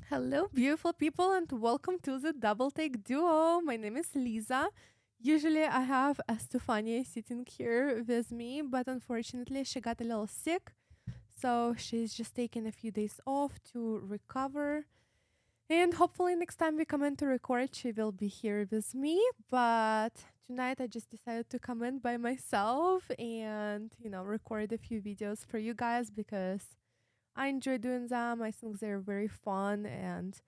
Hello, beautiful people, and welcome to the Double Take Duo. My name is Lisa. Usually, I have Estefania sitting here with me, but unfortunately, she got a little sick. So, she's just taking a few days off to recover. And hopefully, next time we come in to record, she will be here with me. But tonight, I just decided to come in by myself and, record a few videos for you guys because I enjoy doing them. I think they're very fun and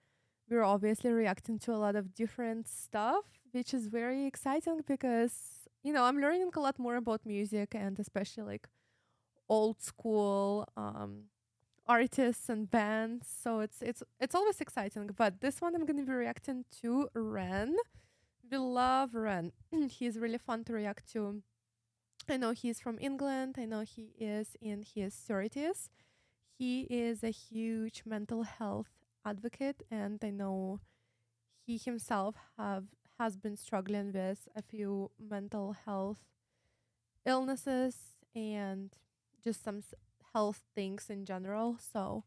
we're obviously reacting to a lot of different stuff, which is very exciting because, I'm learning a lot more about music and especially like old school artists and bands. So it's always exciting. But this one I'm gonna be reacting to REN. We love REN. He's really fun to react to. I know he's from England. I know he is in his 30s. He is a huge mental health advocate, and I know he himself have has been struggling with a few mental health illnesses and just some health things in general. So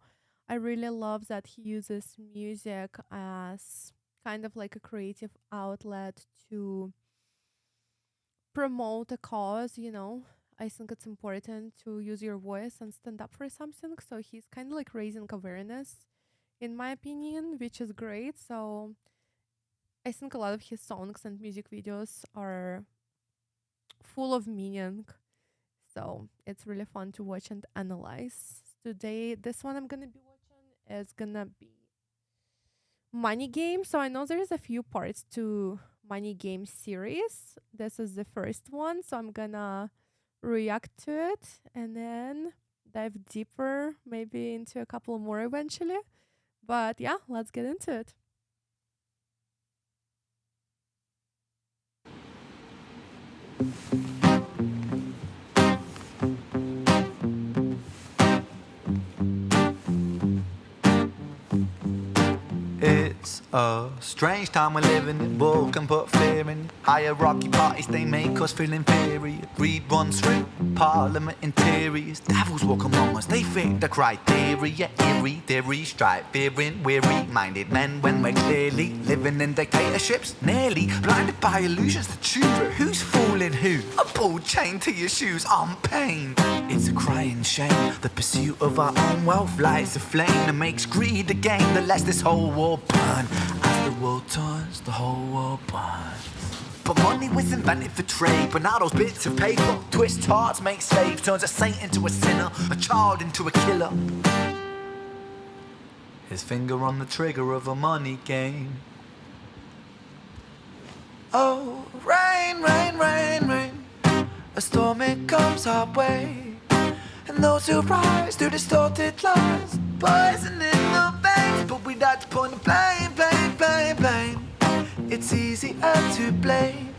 I really love that he uses music as kind of like a creative outlet to promote a cause. I think it's important to use your voice and stand up for something. So he's kind of like raising awareness, in my opinion, which is great. So I think a lot of his songs and music videos are full of meaning. So it's really fun to watch and analyze. Today, this one I'm gonna be watching is gonna be Money Game. So I know there's a few parts to Money Game series. This is the first one, so I'm gonna react to it and then dive deeper, maybe into a couple more eventually. But yeah, let's get into it. It's a strange time we're living in. Bull can put fear in. Hierarchy parties, they make us feel inferior. Greed runs through parliament interiors. Devils walk among us, they fit the criteria. Eerie theory, stripe, fearing, weary-minded men when we're clearly living in dictatorships. Nearly blinded by illusions to choose who's fooling who. A ball chain to your shoes, I'm pain. It's a crying shame. The pursuit of our own wealth lights a flame that makes greed a game that lets this whole war burn. As the world turns, the whole world burns. But money was invented for trade, but now those bits of paper twist hearts, make slaves, turns a saint into a sinner, a child into a killer. His finger on the trigger of a money game. Oh, rain, rain, rain, rain. A storm it comes our way, and those who rise through distorted lies, poison in the veins. But we like to point the blame, blame, blame, blame. It's easier to blame,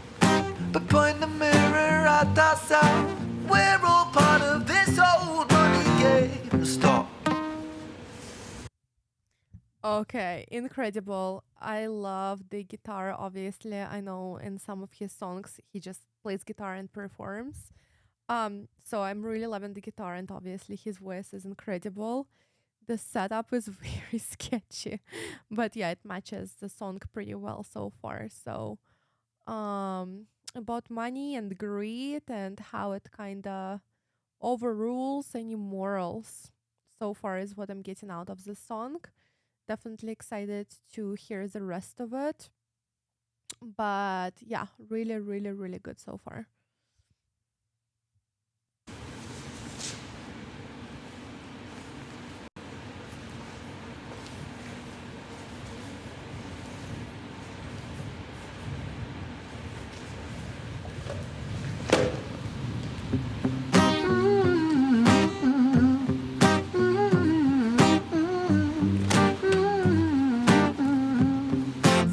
but point the mirror at ourselves. We're all part of this old money game. Stop. Okay, incredible. I love the guitar, obviously. I know in some of his songs he just plays guitar and performs. So I'm really loving the guitar and obviously his voice is incredible. The setup is very sketchy, but yeah, it matches the song pretty well so far. So, about money and greed and how it kind of overrules any morals so far is what I'm getting out of the song. Definitely excited to hear the rest of it. But yeah, really, really, really good so far.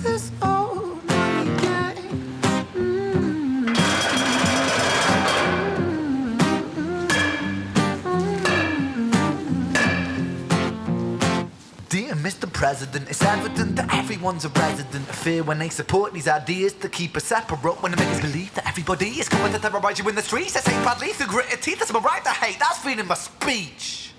This old money game. Dear Mr. President, it's evident that everyone's a resident of fear when they support these ideas to keep us separate. When they make us believe that everybody is coming to terrorize you in the streets. They say badly through gritted teeth. That's my right to hate. That's freedom of speech.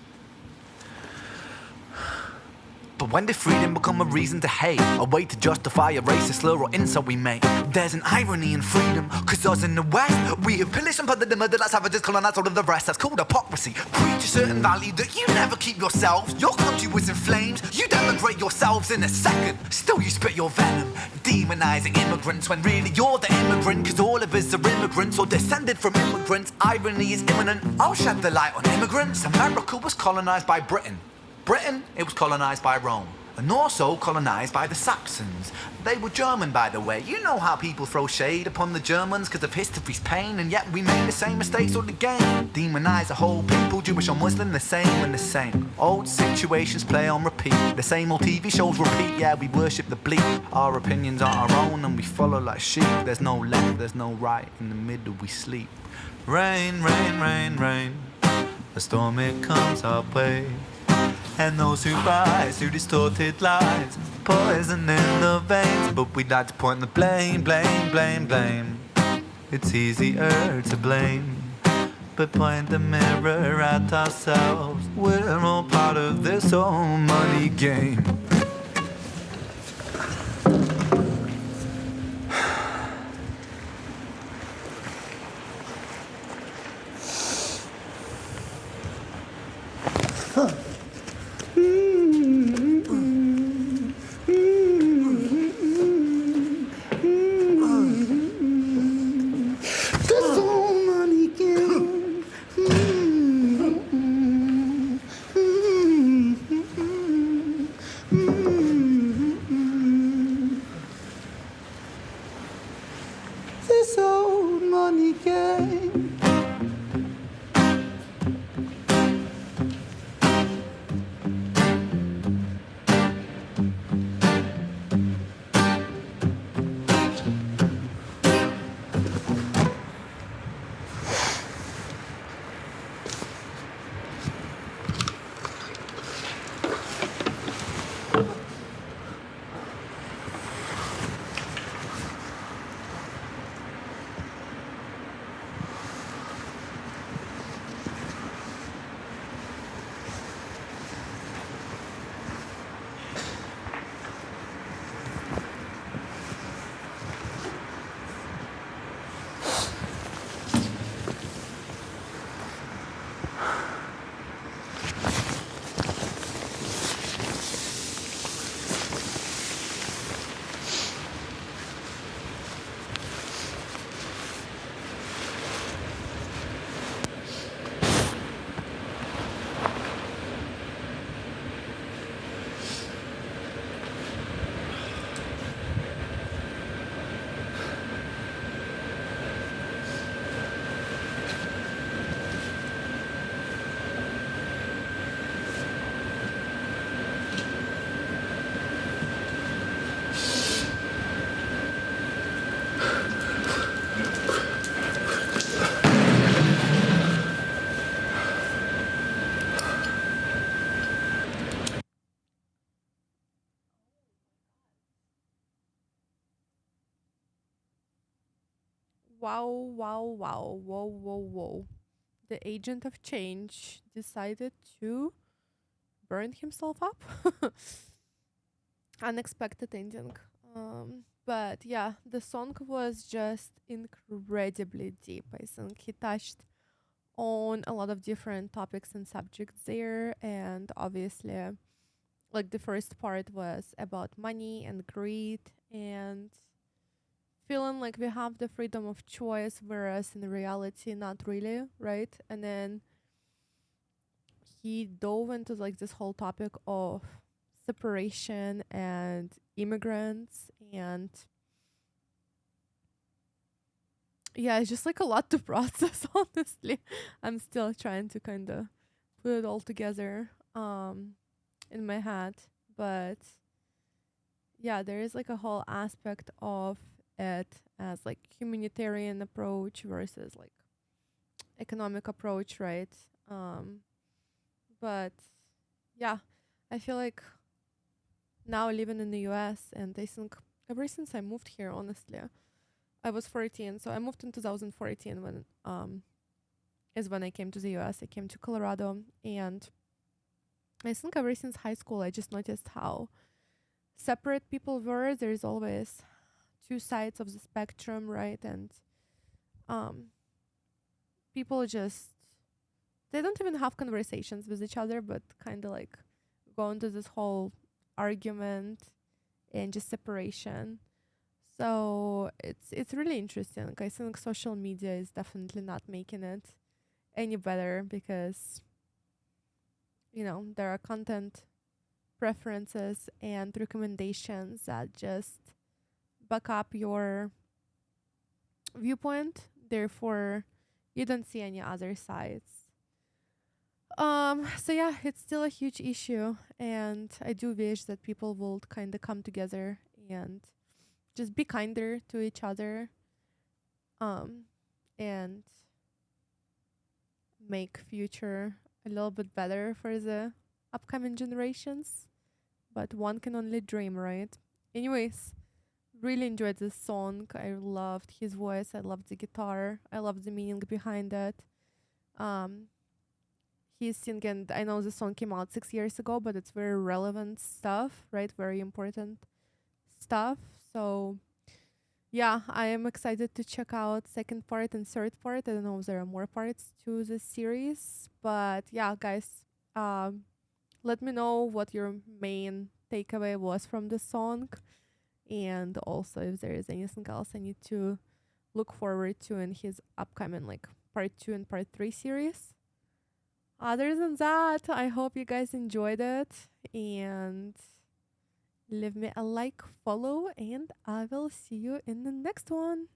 But when did freedom become a reason to hate? A way to justify a racist slur or insult we make? There's an irony in freedom, cause us in the West, we have pillaged and plundered the middle class savages, colonized all of the rest. That's called hypocrisy. Preach a certain value that you never keep yourselves. Your country was in flames, you denigrate yourselves in a second. Still you spit your venom, demonizing immigrants when really you're the immigrant, cause all of us are immigrants or descended from immigrants. Irony is imminent. I'll shed the light on immigrants. America was colonized by Britain. Britain, it was colonized by Rome. And also colonized by the Saxons. They were German, by the way. You know how people throw shade upon the Germans because of history's pain, and yet we made the same mistakes all again. Demonize a whole people, Jewish or Muslim, the same and the same. Old situations play on repeat. The same old TV shows repeat. Yeah, we worship the bleak. Our opinions are our own and we follow like sheep. There's no left, there's no right. In the middle we sleep. Rain, rain, rain, rain. A storm it comes our way. And those who rise through distorted lies, poison in the veins. But we'd like to point the blame, blame, blame, blame. It's easier to blame, but point the mirror at ourselves. We're all part of this whole money game. This old money game. Wow, wow, wow, whoa, whoa, whoa. The agent of change decided to burn himself up. Unexpected ending. But yeah, the song was just incredibly deep. I think he touched on a lot of different topics and subjects there, and obviously, like the first part was about money and greed and feeling like we have the freedom of choice, whereas in reality, not really, right? And then he dove into like this whole topic of separation and immigrants, and yeah, it's just like a lot to process. Honestly, I'm still trying to kind of put it all together in my head, but yeah, there is like a whole aspect of it as like humanitarian approach versus like economic approach, right? But yeah, I feel like now living in the US, and I think ever since I moved here, honestly, I was 14, so I moved in 2014 when is when I came to the US. I came to Colorado, and I think ever since high school, I just noticed how separate people were. There's always two sides of the spectrum, right? And um, people just they don't even have conversations with each other, but kind of like go into this whole argument and just separation. So it's really interesting. Like, I think social media is definitely not making it any better because there are content preferences and recommendations that just back up your viewpoint. Therefore, you don't see any other sides. So yeah, it's still a huge issue, and I do wish that people would kind of come together and just be kinder to each other, um, and make future a little bit better for the upcoming generations. But one can only dream, right? Anyways, really enjoyed this song. I loved his voice. I loved the guitar. I loved the meaning behind it. Um, he's singing. I know the song came out 6 years ago, but it's very relevant stuff, right? Very important stuff. So yeah, I am excited to check out second part and third part. I don't know if there are more parts to this series, but yeah, guys, um, let me know what your main takeaway was from the song, and also if there is anything else I need to look forward to in his upcoming like part 2 and part 3 series. Other than that, I hope you guys enjoyed it, and leave me a like, follow, and I will see you in the next one.